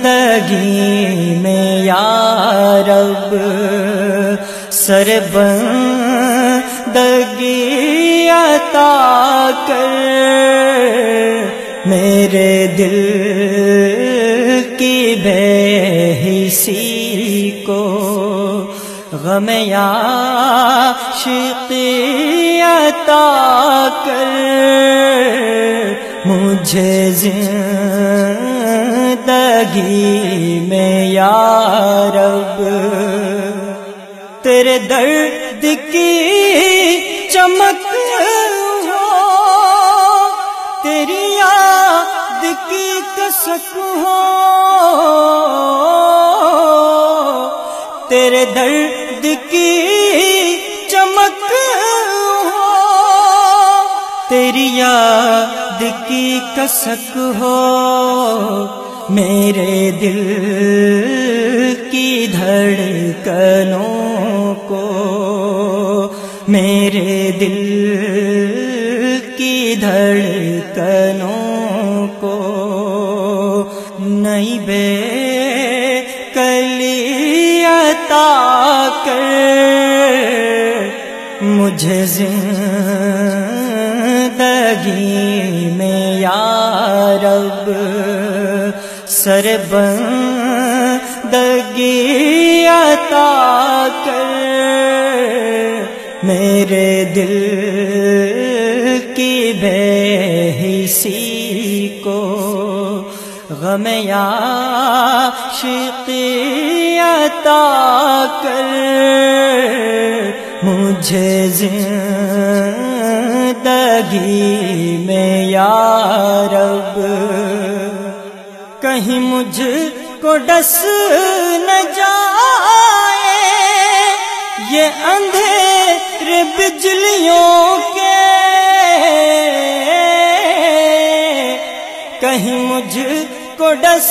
زندگی میں یا رب سربندگی عطا کر، میرے دل کی بے حسی کو غم عاشقی عطا کر، مجھے زندگی میں یا رب تیرے درد کی چمک ہو، تیری یاد کی کسک ہو، تیرے درد کی چمک ہو، تیری یاد کی کسک ہو، میرے دل کی دھڑکنوں کو، میرے دل کی دھڑکنوں کو نئی بے کلی عطا کر، مجھے زندگی میں یا رب سربندگی عطا کر، میرے دل کی بے حسی کو غم عاشقی عطا کر، مجھے زندگی میں یا رب کہیں مجھ کو ڈس نہ جائے یہ اندھیرے بجلیوں کے، کہیں مجھ کو ڈس